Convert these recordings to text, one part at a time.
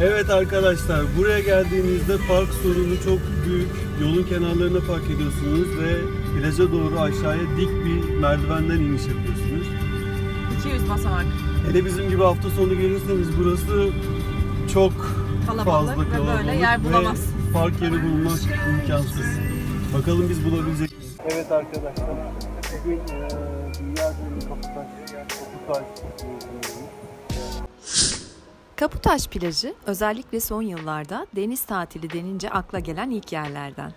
Evet arkadaşlar, buraya geldiğinizde park sorunu çok büyük. Yolun kenarlarına park ediyorsunuz ve plaja doğru aşağıya dik bir merdivenden iniş yapıyorsunuz. 200 basamak. Hele bizim gibi hafta sonu gelirseniz burası çok fazla kalabalık böyle yer bulamazsınız. Park yeri bulmak imkansız. Bakalım biz bulabilecek miyiz? Evet arkadaşlar, bugün dünya üzerinde Kaputaş. Kaputaş plajı özellikle son yıllarda deniz tatili denince akla gelen ilk yerlerden.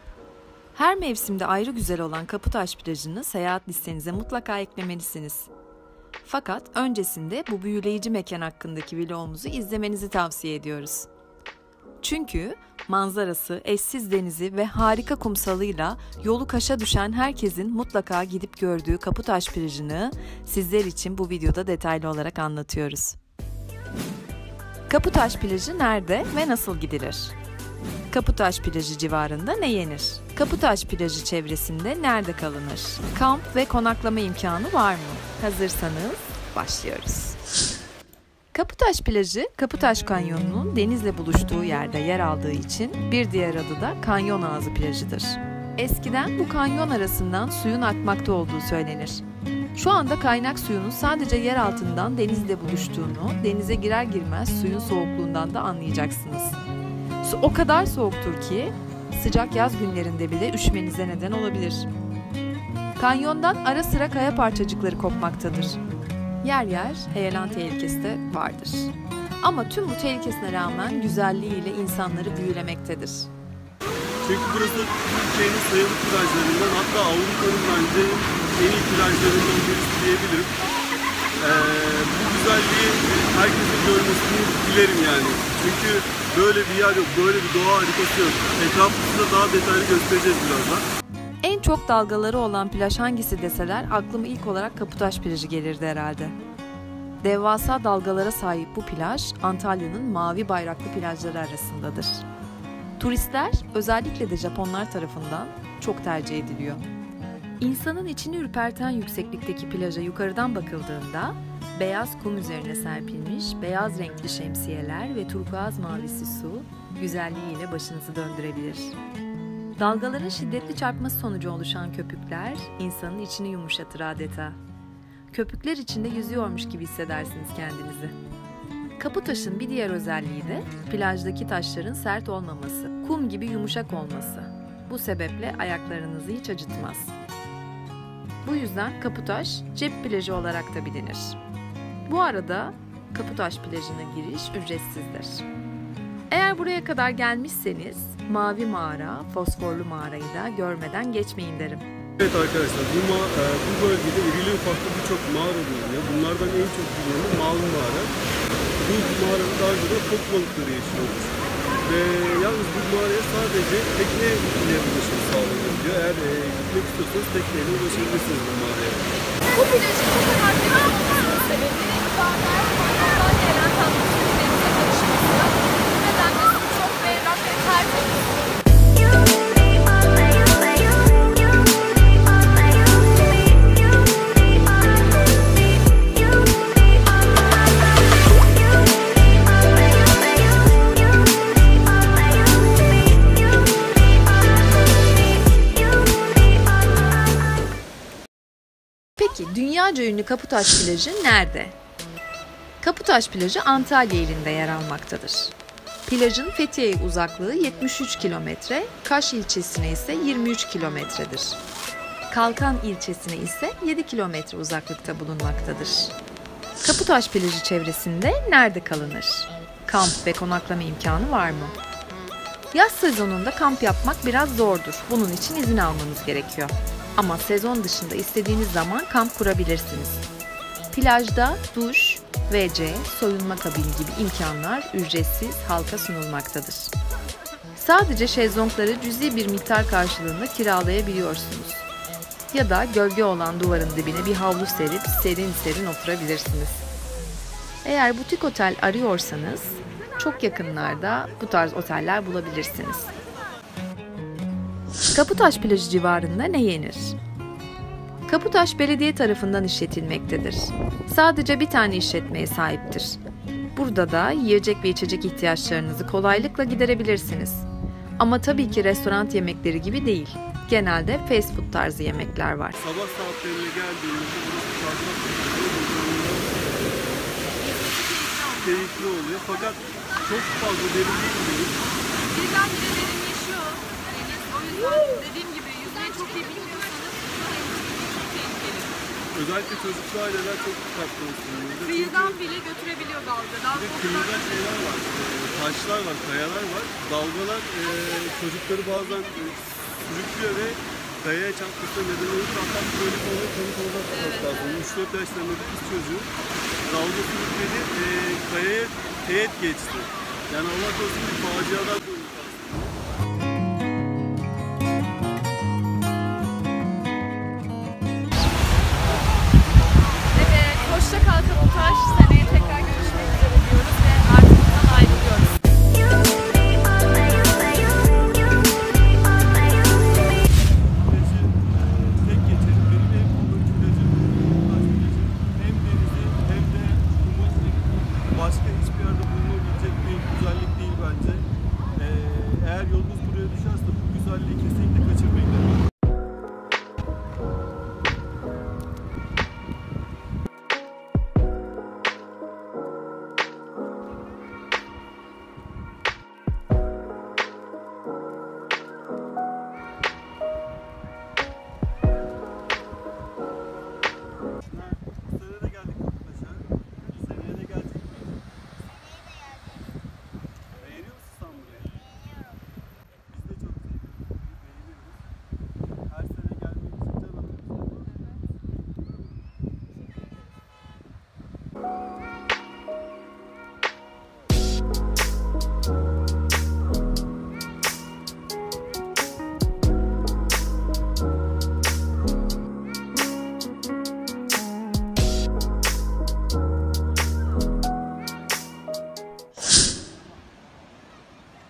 Her mevsimde ayrı güzel olan Kaputaş plajını seyahat listenize mutlaka eklemelisiniz. Fakat öncesinde bu büyüleyici mekan hakkındaki vlogumuzu izlemenizi tavsiye ediyoruz. Çünkü manzarası, eşsiz denizi ve harika kumsalıyla yolu kaşa düşen herkesin mutlaka gidip gördüğü Kaputaş plajını sizler için bu videoda detaylı olarak anlatıyoruz. Kaputaş plajı nerede ve nasıl gidilir? Kaputaş plajı civarında ne yenir? Kaputaş plajı çevresinde nerede kalınır? Kamp ve konaklama imkanı var mı? Hazırsanız başlıyoruz. Kaputaş plajı, Kaputaş Kanyonu'nun denizle buluştuğu yerde yer aldığı için bir diğer adı da Kanyon Ağzı plajıdır. Eskiden bu kanyon arasından suyun akmakta olduğu söylenir. Şu anda kaynak suyunun sadece yer altından denizle buluştuğunu, denize girer girmez suyun soğukluğundan da anlayacaksınız. Su o kadar soğuktur ki sıcak yaz günlerinde bile üşümenize neden olabilir. Kanyondan ara sıra kaya parçacıkları kopmaktadır. Yer yer heyelan tehlikesi de vardır. Ama tüm bu tehlikesine rağmen güzelliğiyle insanları büyülemektedir. Çünkü burası Türkiye'nin sayılı plajlarından, hatta Avrupa'nın bence en iyi plajlarından birisi diyebilirim. Bu güzelliği herkesin görmesini dilerim yani. Çünkü böyle bir yer yok, böyle bir doğa harikası yok. Etrafımızda daha detaylı göstereceğiz birazdan. En çok dalgaları olan plaj hangisi deseler aklıma ilk olarak Kaputaş plajı gelirdi herhalde. Devasa dalgalara sahip bu plaj Antalya'nın mavi bayraklı plajları arasındadır. Turistler, özellikle de Japonlar tarafından çok tercih ediliyor. İnsanın içini ürperten yükseklikteki plaja yukarıdan bakıldığında beyaz kum üzerine serpilmiş beyaz renkli şemsiyeler ve turkuaz mavisi su güzelliğiyle başınızı döndürebilir. Dalgaların şiddetli çarpması sonucu oluşan köpükler insanın içini yumuşatır adeta. Köpükler içinde yüzüyormuş gibi hissedersiniz kendinizi. Kaputaş'ın bir diğer özelliği de plajdaki taşların sert olmaması, kum gibi yumuşak olması. Bu sebeple ayaklarınızı hiç acıtmaz. Bu yüzden Kaputaş cep plajı olarak da bilinir. Bu arada Kaputaş plajına giriş ücretsizdir. Eğer buraya kadar gelmişseniz Mavi Mağara, Fosforlu Mağara'yı da görmeden geçmeyin derim. Evet arkadaşlar, bu bölgede irili ufaklı birçok mağara bulunuyor. Bunlardan en çok bilinen Mavi Mağara. Bu mağarada daha önce de fok balıkları yaşıyormuş. Ve yalnız bu mağaraya sadece tekne ile ulaşım sağlanıyor. Eğer gitmek istiyorsanız tekneyle ulaşabilirsiniz bu mağaraya. Bu plajın çok önemli olmasının sebebi dağlar, kanyondan gelen tatlı suyun denize karışması. Bu nedenle su çok berrak ve tertemiz. Peki dünyaca ünlü Kaputaş plajı nerede? Kaputaş plajı Antalya ilinde yer almaktadır. Plajın Fethiye'ye uzaklığı 73 kilometre, Kaş ilçesine ise 23 kilometredir. Kalkan ilçesine ise 7 kilometre uzaklıkta bulunmaktadır. Kaputaş plajı çevresinde nerede kalınır? Kamp ve konaklama imkanı var mı? Yaz sezonunda kamp yapmak biraz zordur. Bunun için izin almanız gerekiyor. Ama sezon dışında istediğiniz zaman kamp kurabilirsiniz. Plajda duş, WC, soyunma kabini gibi imkanlar ücretsiz halka sunulmaktadır. Sadece şezlongları cüzi bir miktar karşılığında kiralayabiliyorsunuz. Ya da gölge olan duvarın dibine bir havlu serip serin serin oturabilirsiniz. Eğer butik otel arıyorsanız çok yakınlarda bu tarz oteller bulabilirsiniz. Kaputaş plajı civarında ne yenir? Kaputaş belediye tarafından işletilmektedir. Sadece bir tane işletmeye sahiptir. Burada da yiyecek ve içecek ihtiyaçlarınızı kolaylıkla giderebilirsiniz. Ama tabii ki restoran yemekleri gibi değil. Genelde fast food tarzı yemekler var. Sabah saatlerine geldiğimizde burası çarşaf keyifli oluyor. Fakat çok fazla derin değil. Birdenbire derinleşiyor deniz. O yüzden dediğim gibi yüzmeyi çok iyi bilmiyorsanız çok tehlikeli. Özellikle çocuklu aileler çok dikkatli olsun. Kıyıdan bile götürebiliyor dalga. Bir de kıyıda şeyler var, taşlar var, kayalar var. Dalgalar çocukları bazen sürüklüyor ve kayaya çarpmasına neden olur. Hatta böyle bir olaya tanık olmak lazım. 3-4 yaşlarında bir kız çocuğu dalga sürükledi, kayaya teğet geçti. Yani Allah korusun bir faciadan korundu. Evet, hoşça kal Kaputaj. Seneye tekrar görüşmek üzere diyoruz ve artık buradan ayrılıyoruz. Tek geçelim. Benim hem Kumurcu plajı, hem denizi hem de Kumurcu başka hiçbir yerde bulunabilecek bir güzellik değil bence. Eğer yolunuz buraya düşerse bu güzelliği kesinlikle kaçırmayın. Bu sene de geldik Kumurcu'ya. Seneye de gelecek miyiz? Beğeniyor musun sen burayı? Biz de çok seviyoruz. Beğeniyoruz. Her sene gelmek için can atıyoruz.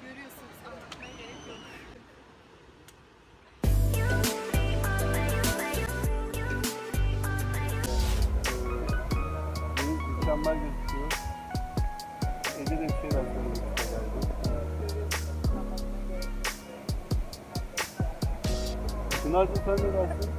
Görüyorsunuz, anlatmaya gerek yok. Deniz mükemmel gözüküyor. Ece de bir şey rastlamak istiyor. Pınar'cığım sen ne dersin?